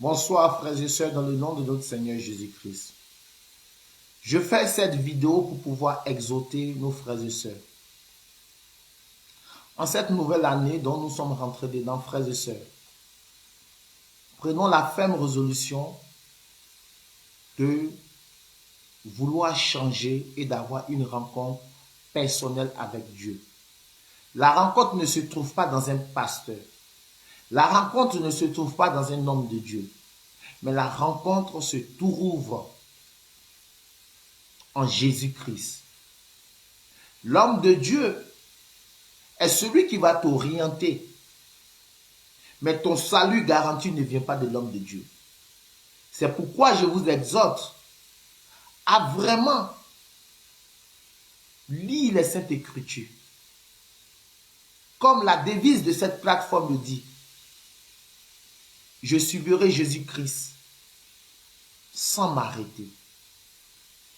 Bonsoir frères et sœurs dans le nom de notre Seigneur Jésus-Christ. Je fais cette vidéo pour pouvoir exhorter nos frères et sœurs. En cette nouvelle année dont nous sommes rentrés dedans, frères et sœurs, prenons la ferme résolution de vouloir changer et d'avoir une rencontre personnelle avec Dieu. La rencontre ne se trouve pas dans un pasteur. La rencontre ne se trouve pas dans un homme de Dieu. Mais la rencontre se trouve en Jésus-Christ. L'homme de Dieu est celui qui va t'orienter. Mais ton salut garanti ne vient pas de l'homme de Dieu. C'est pourquoi je vous exhorte à vraiment lire les Saintes Écritures. Comme la devise de cette plateforme le dit, je suivrai Jésus-Christ sans m'arrêter.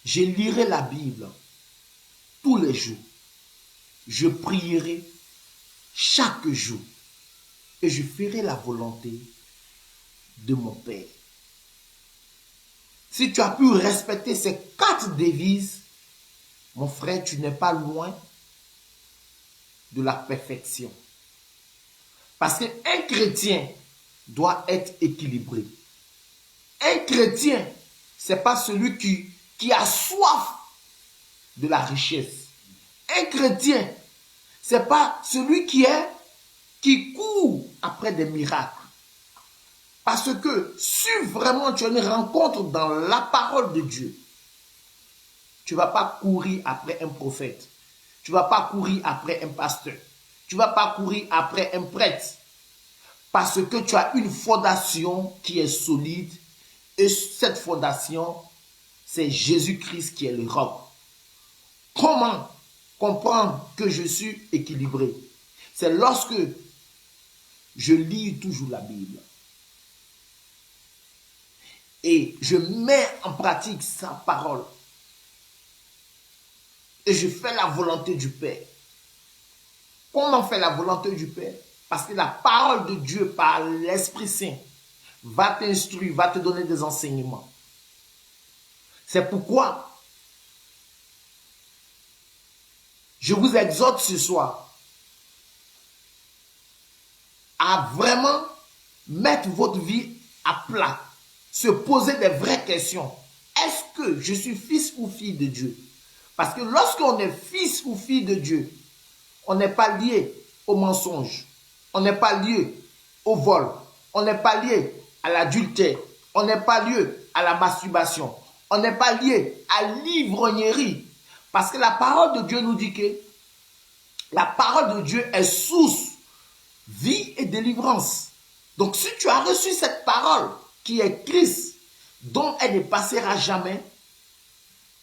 Je lirai la Bible tous les jours. Je prierai chaque jour et je ferai la volonté de mon Père. Si tu as pu respecter ces 4 devises, mon frère, tu n'es pas loin de la perfection. Parce qu'un chrétien doit être équilibré. Un chrétien, ce n'est pas celui qui a soif de la richesse. Un chrétien, ce n'est pas celui qui court après des miracles. Parce que si vraiment tu as une rencontre dans la parole de Dieu, tu ne vas pas courir après un prophète. Tu ne vas pas courir après un pasteur. Tu ne vas pas courir après un prêtre. Parce que tu as une fondation qui est solide. Et cette fondation, c'est Jésus-Christ qui est le roc. Comment comprendre que je suis équilibré? C'est lorsque je lis toujours la Bible. Et je mets en pratique sa parole. Et je fais la volonté du Père. Comment faire la volonté du Père? Parce que la parole de Dieu par l'Esprit Saint va t'instruire, va te donner des enseignements. C'est pourquoi je vous exhorte ce soir à vraiment mettre votre vie à plat, se poser des vraies questions. Est-ce que je suis fils ou fille de Dieu? Parce que lorsqu'on est fils ou fille de Dieu, on n'est pas lié au mensonge, on n'est pas lié au vol, on n'est pas lié à l'adultère, on n'est pas lié à la masturbation, on n'est pas lié à l'ivrognerie. Parce que la parole de Dieu nous dit que la parole de Dieu est source, vie et délivrance. Donc si tu as reçu cette parole qui est Christ, dont elle ne passera jamais,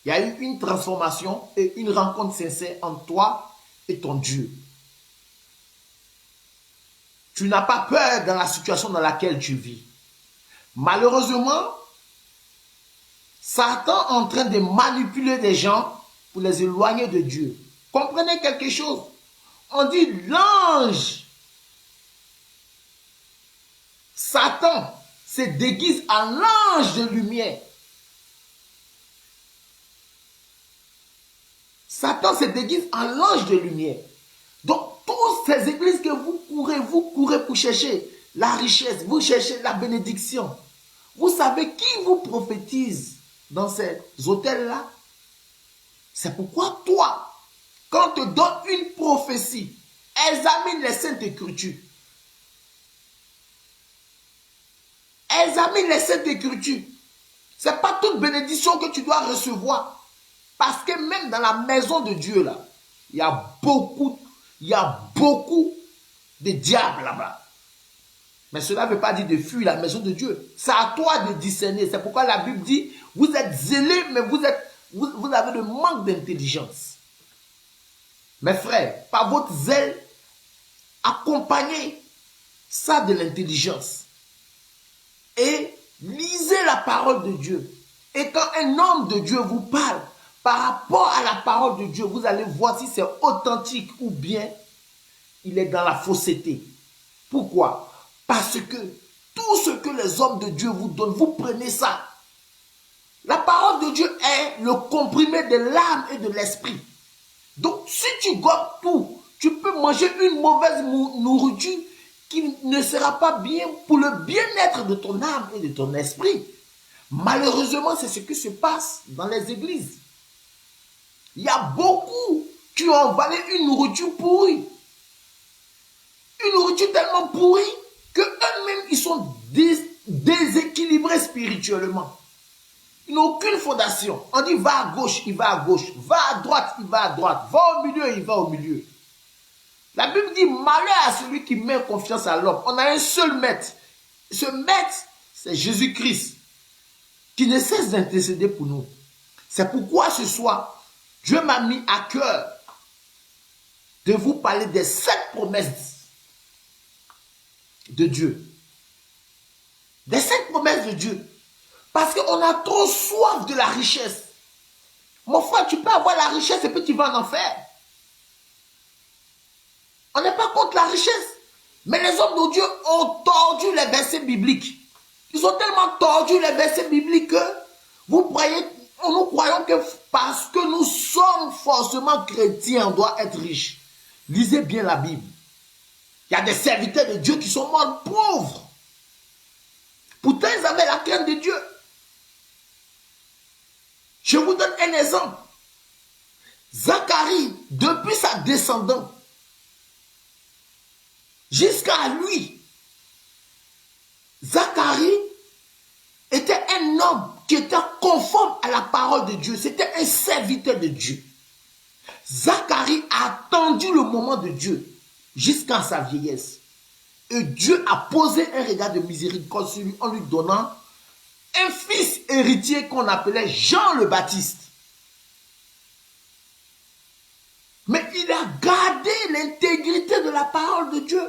il y a eu une transformation et une rencontre sincère entre toi et ton Dieu. Tu n'as pas peur dans la situation dans laquelle tu vis. Malheureusement, Satan est en train de manipuler des gens pour les éloigner de Dieu. Comprenez quelque chose? On dit l'ange. Satan se déguise en l'ange de lumière. Satan se déguise en l'ange de lumière. Donc, toutes ces églises que vous courez pour chercher la richesse, vous cherchez la bénédiction. Vous savez qui vous prophétise dans ces hôtels-là? C'est pourquoi toi, quand on te donne une prophétie, examine les Saintes Écritures. Examine les Saintes Écritures. Ce n'est pas toute bénédiction que tu dois recevoir. Parce que même dans la maison de Dieu, là, il y a beaucoup de diables là-bas. Mais cela ne veut pas dire de fuir la maison de Dieu. C'est à toi de discerner. C'est pourquoi la Bible dit, vous êtes zélés, mais vous avez le manque d'intelligence. Mes frères, par votre zèle, accompagnez ça de l'intelligence. Et lisez la parole de Dieu. Et quand un homme de Dieu vous parle, par rapport à la parole de Dieu, vous allez voir si c'est authentique ou bien il est dans la fausseté. Pourquoi? Parce que tous tout ce que les hommes de Dieu vous donnent, vous prenez ça. La parole de Dieu est le comprimé de l'âme et de l'esprit. Donc, si tu gommes tout, tu peux manger une mauvaise nourriture qui ne sera pas bien pour le bien-être de ton âme et de ton esprit. Malheureusement, c'est ce qui se passe dans les églises. Il y a beaucoup qui ont avalé une nourriture pourrie. Une nourriture tellement pourrie qu'eux-mêmes, ils sont déséquilibrés spirituellement. Ils n'ont aucune fondation. On dit va à gauche, il va à gauche. Va à droite, il va à droite. Va au milieu, il va au milieu. La Bible dit malheur à celui qui met confiance à l'homme. On a un seul maître. Ce maître, c'est Jésus-Christ, qui ne cesse d'intercéder pour nous. C'est pourquoi ce soir, Dieu m'a mis à cœur de vous parler des 7 promesses de Dieu. Des 7 promesses de Dieu. Parce qu'on a trop soif de la richesse. Mon frère, tu peux avoir la richesse et puis tu vas en enfer. On n'est pas contre la richesse. Mais les hommes de Dieu ont tordu les versets bibliques. Ils ont tellement tordu les versets bibliques que nous croyons que parce que nous sommes forcément chrétiens, on doit être riches. Lisez bien la Bible. Il y a des serviteurs de Dieu qui sont morts pauvres. Pourtant, ils avaient la crainte de Dieu. Je vous donne un exemple. Zacharie, depuis sa descendance, jusqu'à lui, Zacharie était un homme qui était conforme à la parole de Dieu. C'était un serviteur de Dieu. Zacharie a attendu le moment de Dieu jusqu'à sa vieillesse. Et Dieu a posé un regard de miséricorde sur lui en lui donnant un fils héritier qu'on appelait Jean le Baptiste. Mais il a gardé l'intégrité de la parole de Dieu.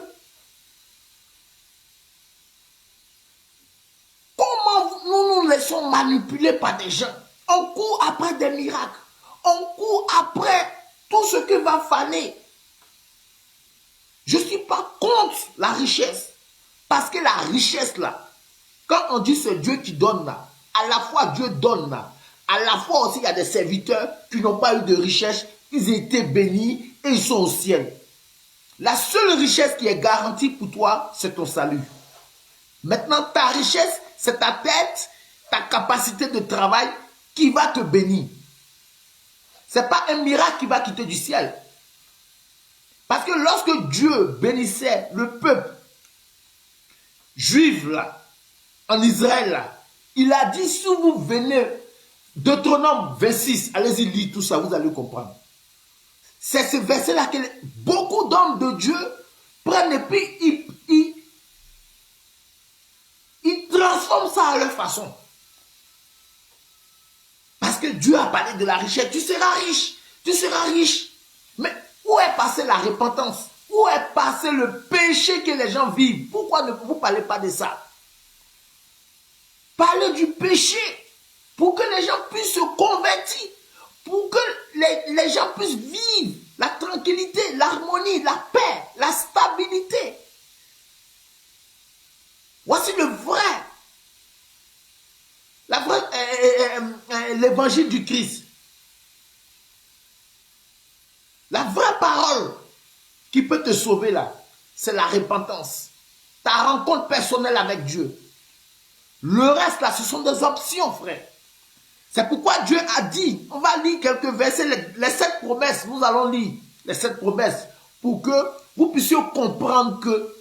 Comment nous nous laissons manipuler par des gens? On court après des miracles. On court après tout ce qui va faner. Je ne suis pas contre la richesse. Parce que la richesse là, quand on dit c'est Dieu qui donne là, à la fois Dieu donne là, à la fois aussi il y a des serviteurs qui n'ont pas eu de richesse, ils ont été bénis et ils sont au ciel. La seule richesse qui est garantie pour toi, c'est ton salut. Maintenant, ta richesse, c'est ta tête, ta capacité de travail qui va te bénir. Ce n'est pas un miracle qui va quitter du ciel. Parce que lorsque Dieu bénissait le peuple juif là, en Israël là, il a dit si vous venez, Deutéronome 26, allez-y lire tout ça, vous allez comprendre. C'est ce verset là que beaucoup d'hommes de Dieu prennent et puis ils transforment ça à leur façon. Parce que Dieu a parlé de la richesse. Tu seras riche. Tu seras riche. Mais où est passée la repentance? Où est passé le péché que les gens vivent? Pourquoi ne vous parlez pas de ça? Parlez du péché pour que les gens puissent se convertir. Pour que les gens puissent vivre la tranquillité, l'harmonie, la paix, la stabilité. Voici l'évangile du Christ. La vraie parole qui peut te sauver là, c'est la repentance. Ta rencontre personnelle avec Dieu. Le reste là, ce sont des options, frère. C'est pourquoi Dieu a dit, on va lire quelques versets, les 7 promesses, nous allons lire les 7 promesses pour que vous puissiez comprendre que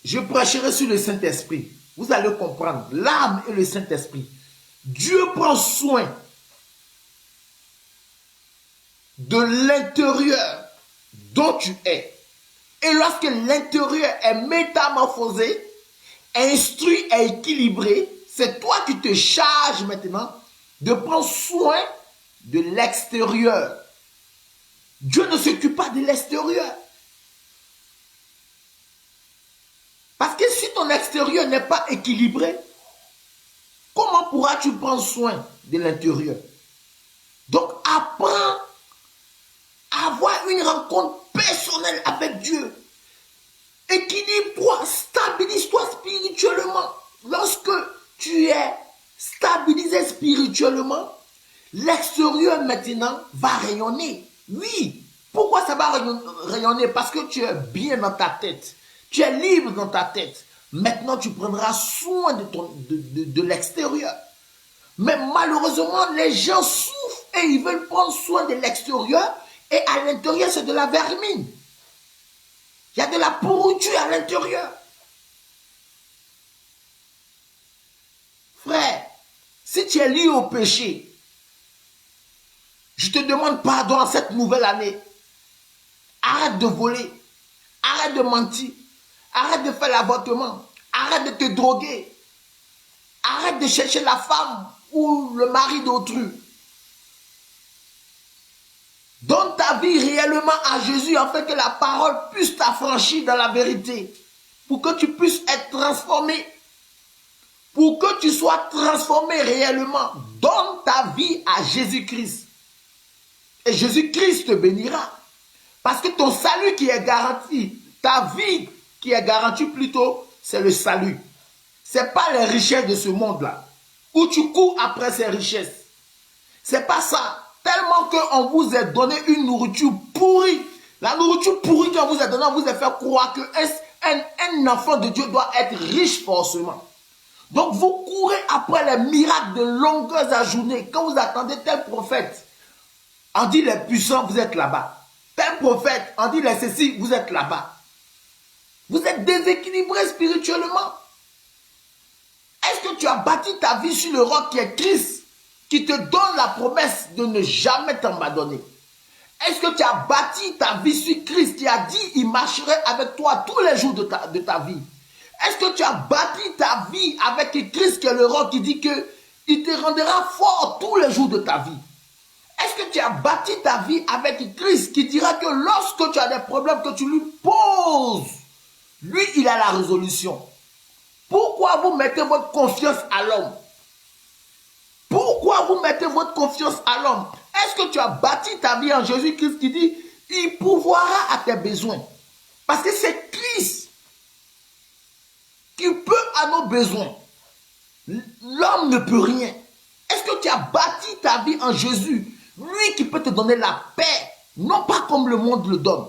je prêcherai sur le Saint-Esprit. Vous allez comprendre, l'âme et le Saint-Esprit. Dieu prend soin de l'intérieur dont tu es. Et lorsque l'intérieur est métamorphosé, instruit et équilibré, c'est toi qui te charges maintenant de prendre soin de l'extérieur. Dieu ne s'occupe pas de l'extérieur. Parce que si ton extérieur n'est pas équilibré, comment pourras-tu prendre soin de l'intérieur? Donc apprends à avoir une rencontre personnelle avec Dieu. Équilibre-toi, stabilise-toi l'extérieur maintenant va rayonner. Oui. Pourquoi ça va rayonner? Parce que tu es bien dans ta tête. Tu es libre dans ta tête. Maintenant, tu prendras soin de l'extérieur. Mais malheureusement, les gens souffrent et ils veulent prendre soin de l'extérieur. Et à l'intérieur, c'est de la vermine. Il y a de la pourriture à l'intérieur. Frère, si tu es lié au péché, je te demande pardon en cette nouvelle année. Arrête de voler. Arrête de mentir. Arrête de faire l'avortement. Arrête de te droguer. Arrête de chercher la femme ou le mari d'autrui. Donne ta vie réellement à Jésus afin que la parole puisse t'affranchir dans la vérité. Pour que tu puisses être transformé. Pour que tu sois transformé réellement. Donne ta vie à Jésus-Christ. Et Jésus-Christ te bénira. Parce que ton salut qui est garanti, ta vie qui est garantie plutôt, c'est le salut. Ce n'est pas les richesses de ce monde-là, où tu cours après ces richesses. Ce n'est pas ça. Tellement qu'on vous a donné une nourriture pourrie. La nourriture pourrie qu'on vous a donnée, on vous a fait croire qu'un enfant de Dieu doit être riche forcément. Donc vous courez après les miracles de longueurs à journée. Quand vous attendez tel prophète, on dit les puissants, vous êtes là-bas. Tel prophète, on dit les ceci, vous êtes là-bas. Vous êtes déséquilibré spirituellement. Est-ce que tu as bâti ta vie sur le roc qui est Christ, qui te donne la promesse de ne jamais t'abandonner? Est-ce que tu as bâti ta vie sur Christ qui a dit il marcherait avec toi tous les jours de ta vie? Est-ce que tu as bâti ta vie avec Christ qui est le roc qui dit qu'il te rendra fort tous les jours de ta vie? Est-ce que tu as bâti ta vie avec Christ qui dira que lorsque tu as des problèmes que tu lui poses, lui, il a la résolution? Pourquoi vous mettez votre confiance à l'homme? Pourquoi vous mettez votre confiance à l'homme? Est-ce que tu as bâti ta vie en Jésus-Christ qui dit il pourvoira à tes besoins? Parce que c'est Christ qui peut à nos besoins. L'homme ne peut rien. Est-ce que tu as bâti ta vie en Jésus? Lui qui peut te donner la paix, non pas comme le monde le donne.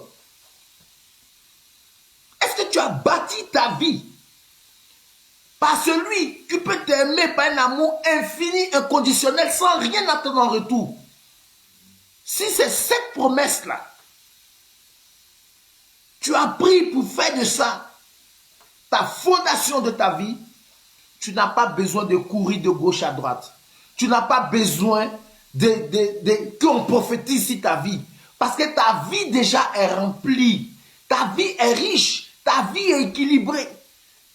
Est-ce que tu as bâti ta vie par celui qui peut t'aimer par un amour infini, inconditionnel, sans rien attendre en retour? Si c'est cette promesse-là, tu as pris pour faire de ça ta fondation de ta vie, tu n'as pas besoin de courir de gauche à droite. Tu n'as pas besoin qu'on prophétise sur ta vie. Parce que ta vie déjà est remplie. Ta vie est riche. Ta vie est équilibrée.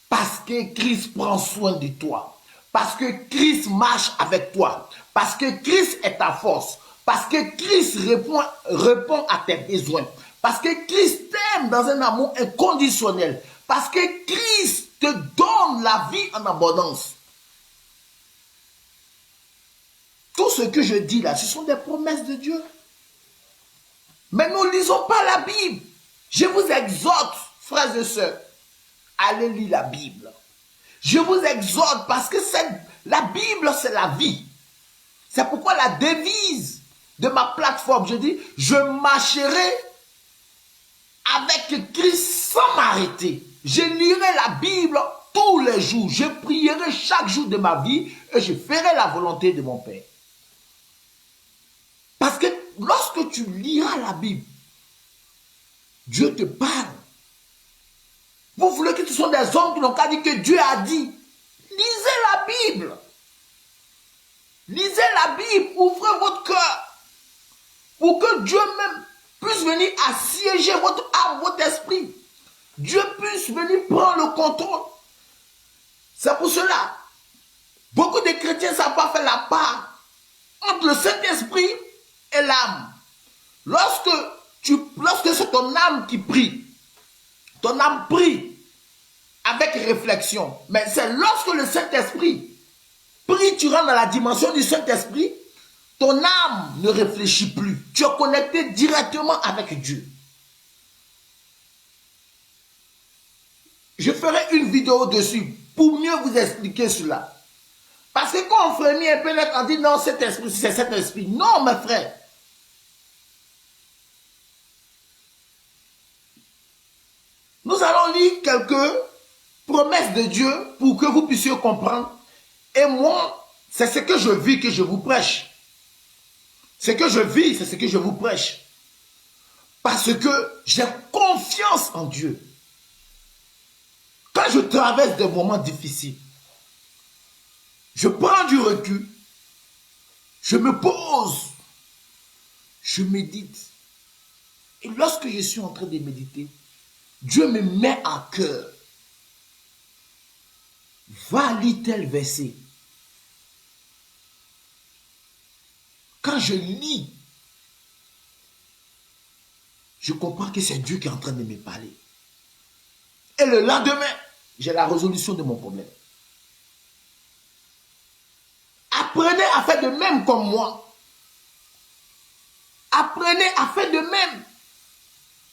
Parce que Christ prend soin de toi. Parce que Christ marche avec toi. Parce que Christ est ta force. Parce que Christ répond à tes besoins. Parce que Christ t'aime dans un amour inconditionnel. Parce que Christ te donne la vie en abondance. Tout ce que je dis là, ce sont des promesses de Dieu. Mais nous ne lisons pas la Bible. Je vous exhorte, frères et sœurs, allez lire la Bible. Je vous exhorte parce que la Bible, c'est la vie. C'est pourquoi la devise de ma plateforme, je dis, je marcherai avec Christ sans m'arrêter. Je lirai la Bible tous les jours. Je prierai chaque jour de ma vie et je ferai la volonté de mon Père. Parce que lorsque tu liras la Bible, Dieu te parle. Vous voulez que ce soit des hommes qui n'ont qu'à dire que Dieu a dit. Lisez la Bible. Lisez la Bible. Ouvrez votre cœur. Pour que Dieu même puisse venir assiéger votre âme, votre esprit. Dieu puisse venir prendre le contrôle. C'est pour cela. Beaucoup de chrétiens ne savent pas faire la part entre le Saint-Esprit et l'âme. Lorsque c'est ton âme qui prie, ton âme prie avec réflexion. Mais c'est lorsque le Saint-Esprit prie, tu rentres dans la dimension du Saint-Esprit, ton âme ne réfléchit plus. Tu es connecté directement avec Dieu. Je ferai une vidéo dessus pour mieux vous expliquer cela. Parce que quand on frémit un peu, on dit non, cet esprit, c'est cet esprit. Non, mes frères. Nous allons lire quelques promesses de Dieu pour que vous puissiez comprendre. Et moi, c'est ce que je vis que je vous prêche. Ce que je vis, c'est ce que je vous prêche. Parce que j'ai confiance en Dieu. Quand je traverse des moments difficiles, je prends du recul, je me pose, je médite. Et lorsque je suis en train de méditer, Dieu me met à cœur. Va lire tel verset. Quand je lis, je comprends que c'est Dieu qui est en train de me parler. Et le lendemain, j'ai la résolution de mon problème. Apprenez à faire de même comme moi. Apprenez à faire de même.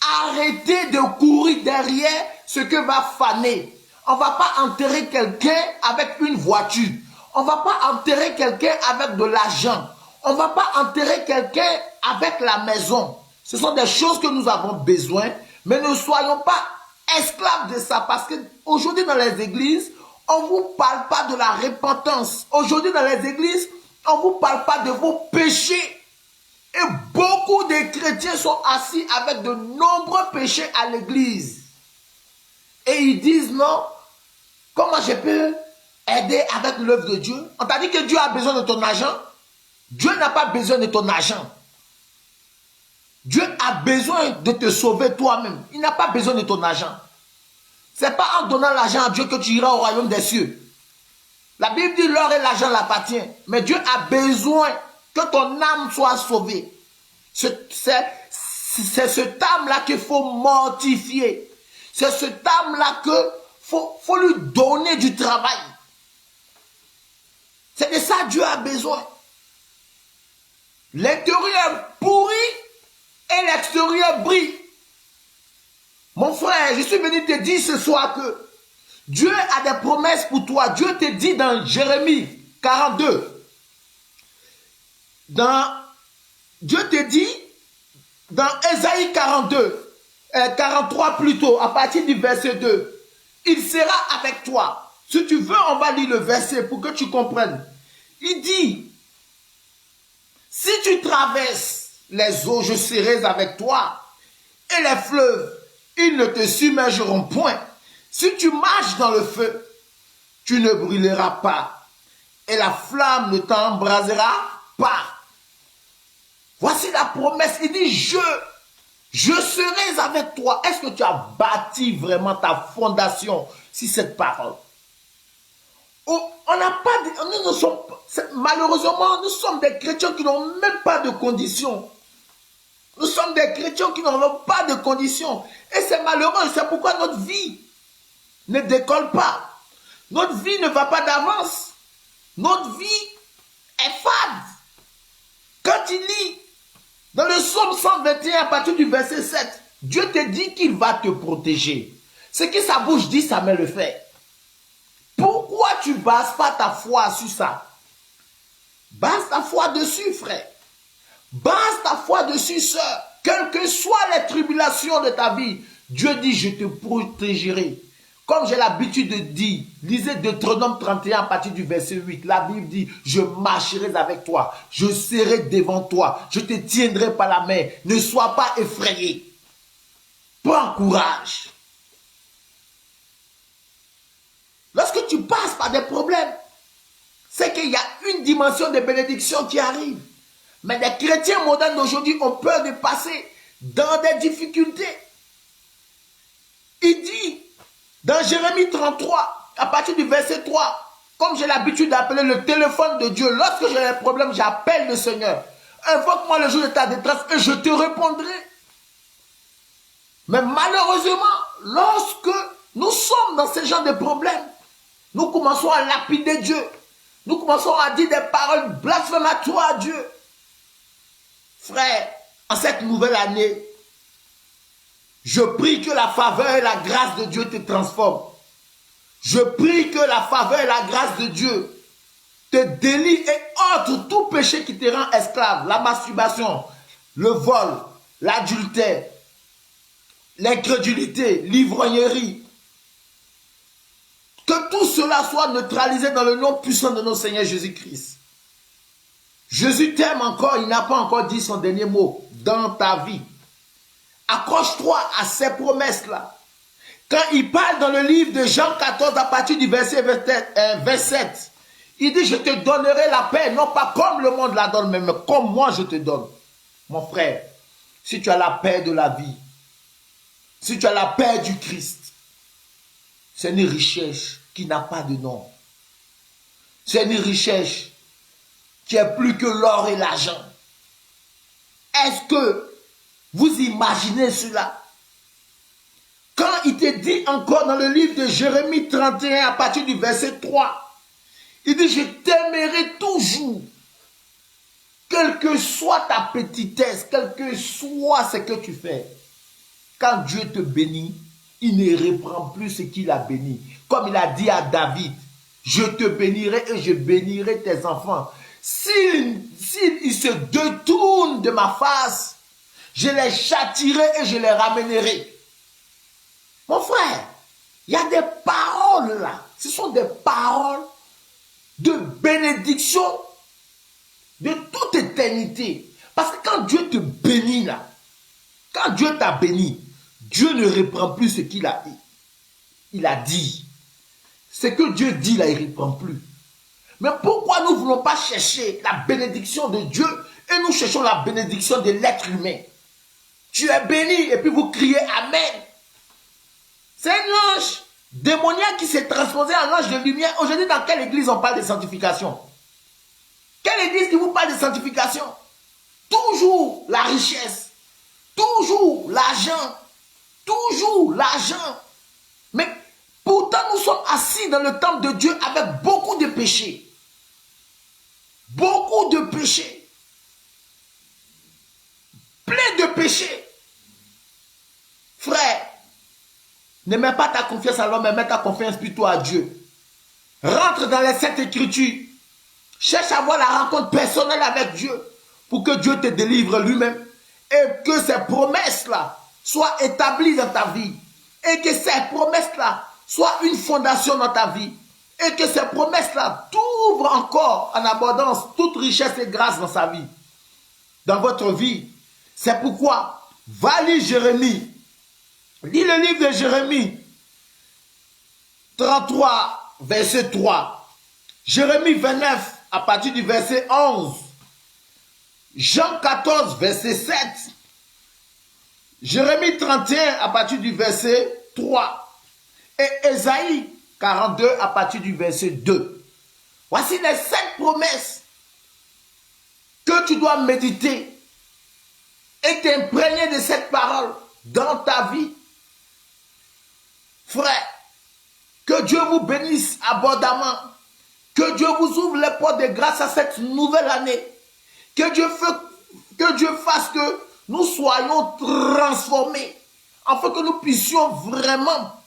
Arrêtez de courir derrière ce que va faner. On ne va pas enterrer quelqu'un avec une voiture. On ne va pas enterrer quelqu'un avec de l'argent. On ne va pas enterrer quelqu'un avec la maison. Ce sont des choses que nous avons besoin, mais ne soyons pas esclaves de ça. Parce qu'aujourd'hui dans les églises, on ne vous parle pas de la repentance. Aujourd'hui dans les églises, on ne vous parle pas de vos péchés. Et beaucoup de chrétiens sont assis avec de nombreux péchés à l'église. Et ils disent non, comment je peux aider avec l'œuvre de Dieu? On t'a dit que Dieu a besoin de ton argent. Dieu n'a pas besoin de ton argent. Dieu a besoin de te sauver toi-même. Il n'a pas besoin de ton argent. Ce n'est pas en donnant l'argent à Dieu que tu iras au royaume des cieux. La Bible dit l'or et l'argent l'appartient. Mais Dieu a besoin que ton âme soit sauvée. C'est cette âme-là qu'il faut mortifier. C'est cette âme-là qu'il faut lui donner du travail. C'est de ça que Dieu a besoin. L'intérieur pourrit et l'extérieur brille. Mon frère, je suis venu te dire ce soir que Dieu a des promesses pour toi. Dieu te dit dans Jérémie 42. Dieu te dit dans Ésaïe 43 plutôt, à partir du verset 2. Il sera avec toi. Si tu veux, on va lire le verset pour que tu comprennes. Il dit, si tu traverses les eaux, je serai avec toi. Et les fleuves, ils ne te submergeront point. Si tu marches dans le feu, tu ne brûleras pas. Et la flamme ne t'embrasera pas. Voici la promesse. Il dit, je serai avec toi. Est-ce que tu as bâti vraiment ta fondation sur cette parole? On n'a pas, malheureusement, nous sommes des chrétiens qui n'ont même pas de conditions. Nous sommes des chrétiens qui n'ont pas de conditions. Et c'est malheureux. C'est pourquoi notre vie ne décolle pas. Notre vie ne va pas d'avance. Notre vie est fade. Quand il lit dans le psaume 121 à partir du verset 7, Dieu te dit qu'il va te protéger. Ce que sa bouche dit, sa main le fait. Pourquoi tu ne bases pas ta foi sur ça? Base ta foi dessus, frère. Base ta foi dessus, sœur. Quelles que soient les tribulations de ta vie, Dieu dit, je te protégerai. Comme j'ai l'habitude de dire, lisez Deutéronome 31 à partir du verset 8. La Bible dit, je marcherai avec toi. Je serai devant toi. Je te tiendrai par la main. Ne sois pas effrayé. Prends courage. Lorsque tu passes par des problèmes, c'est qu'il y a une dimension de bénédiction qui arrive. Mais les chrétiens modernes d'aujourd'hui ont peur de passer dans des difficultés. Il dit, dans Jérémie 33, à partir du verset 3, comme j'ai l'habitude d'appeler le téléphone de Dieu, lorsque j'ai un problème, j'appelle le Seigneur. Invoque-moi le jour de ta détresse et je te répondrai. Mais malheureusement, lorsque nous sommes dans ce genre de problèmes, nous commençons à lapider Dieu. Nous commençons à dire des paroles blasphématoires à Dieu. Frère, en cette nouvelle année, je prie que la faveur et la grâce de Dieu te transforment. Je prie que la faveur et la grâce de Dieu te délie et ôte tout péché qui te rend esclave. La masturbation, le vol, l'adultère, l'incrédulité, l'ivrognerie. Que tout cela soit neutralisé dans le nom puissant de notre Seigneur Jésus-Christ. Jésus t'aime encore, il n'a pas encore dit son dernier mot dans ta vie. Accroche-toi à ces promesses-là. Quand il parle dans le livre de Jean 14 à partir du verset 27, il dit, je te donnerai la paix, non pas comme le monde la donne, mais comme moi je te donne. Mon frère, si tu as la paix de la vie, si tu as la paix du Christ, c'est une richesse qui n'a pas de nom. C'est une richesse qui est plus que l'or et l'argent. Est-ce que vous imaginez cela? Quand il te dit encore dans le livre de Jérémie 31 à partir du verset 3, il dit, je t'aimerai toujours, quelle que soit ta petitesse, quel que soit ce que tu fais. Quand Dieu te bénit, il ne reprend plus ce qu'il a béni. Comme il a dit à David, je te bénirai et je bénirai tes enfants. S'ils se détournent de ma face, je les châtirai et je les ramènerai. Mon frère, il y a des paroles là. Ce sont des paroles de bénédiction de toute éternité. Parce que quand Dieu te bénit là, quand Dieu t'a béni, Dieu ne reprend plus ce qu'il a dit. Ce que Dieu dit là, il ne reprend plus. Mais pourquoi nous ne voulons pas chercher la bénédiction de Dieu et nous cherchons la bénédiction de l'être humain? Tu es béni et puis vous criez Amen. C'est un ange démoniaque qui s'est transposé en ange de lumière. Aujourd'hui, dans quelle église on parle de sanctification? Quelle église qui vous parle de sanctification? Toujours la richesse, toujours l'argent, toujours l'argent. Mais pourtant, nous sommes assis dans le temple de Dieu avec beaucoup de péchés. Beaucoup de péchés. Plein de péchés. Frère, ne mets pas ta confiance à l'homme, mais mets ta confiance plutôt à Dieu. Rentre dans les Saintes Écritures. Cherche à avoir la rencontre personnelle avec Dieu pour que Dieu te délivre lui-même et que ces promesses-là soient établies dans ta vie et que ces promesses-là soient une fondation dans ta vie et que ces promesses-là t'ouvrent encore en abondance toute richesse et grâce dans sa vie, dans votre vie. C'est pourquoi, va lire Jérémie. Lis le livre de Jérémie 33, verset 3. Jérémie 29, à partir du verset 11. Jean 14, verset 7. Jérémie 31, à partir du verset 3. Et Ésaïe 42, à partir du verset 2. Voici les 7 promesses que tu dois méditer et t'imprégner de cette parole dans ta vie. Frère, que Dieu vous bénisse abondamment. Que Dieu vous ouvre les portes de grâce à cette nouvelle année. Que Dieu fasse que nous soyons transformés. Afin que nous puissions vraiment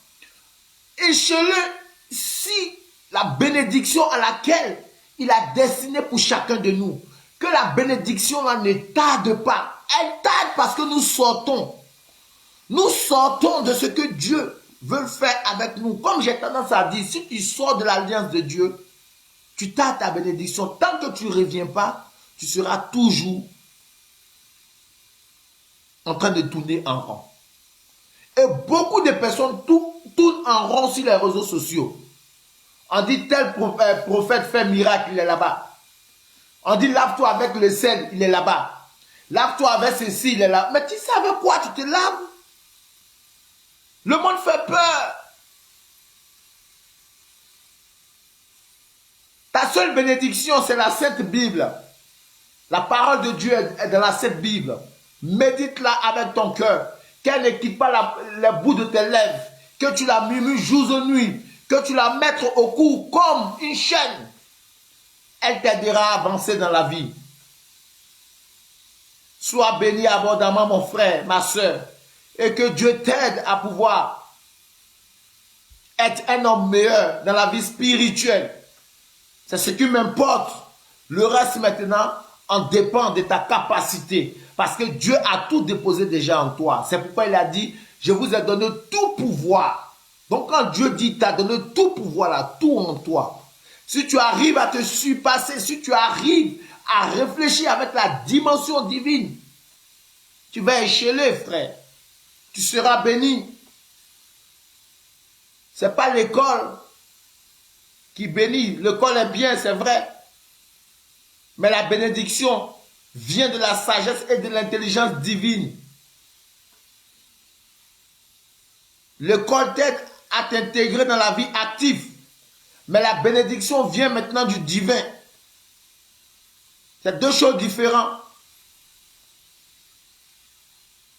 écheler si la bénédiction à laquelle il a destiné pour chacun de nous. Que la bénédiction là ne tarde pas. Elle tarde parce que nous sortons. Nous sortons de ce que Dieu veut faire avec nous. Comme j'ai tendance à dire, si tu sors de l'alliance de Dieu, tu tardes ta bénédiction. Tant que tu ne reviens pas, tu seras toujours en train de tourner en rond. Et beaucoup de personnes tournent en rond sur les réseaux sociaux. On dit tel prophète fait miracle, il est là-bas. On dit lave-toi avec le sel, il est là-bas. Lave-toi avec ceci, il est là. Mais tu savais quoi, tu te laves? Le monde fait peur. Ta seule bénédiction, c'est la Sainte Bible. La parole de Dieu est dans la Sainte Bible. Médite-la avec ton cœur. Qu'elle ne quitte pas les bouts de tes lèvres. Que tu la murmures jour et nuit. Que tu la mettes au cou comme une chaîne. Elle t'aidera à avancer dans la vie. Sois béni abondamment, mon frère, ma soeur. Et que Dieu t'aide à pouvoir être un homme meilleur dans la vie spirituelle. C'est ce qui m'importe. Le reste maintenant en dépend de ta capacité. Parce que Dieu a tout déposé déjà en toi. C'est pourquoi il a dit, je vous ai donné tout pouvoir. Donc quand Dieu dit, tu as donné tout pouvoir là, tout en toi. Si tu arrives à te surpasser, si tu arrives à réfléchir avec la dimension divine, tu vas écheler, frère. Tu seras béni. Ce n'est pas l'école qui bénit. L'école est bien, c'est vrai. Mais la bénédiction vient de la sagesse et de l'intelligence divine. L'école t'aide à t'intégrer dans la vie active. Mais la bénédiction vient maintenant du divin. C'est deux choses différentes.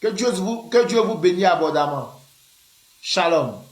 Que Dieu vous bénisse abondamment. Shalom.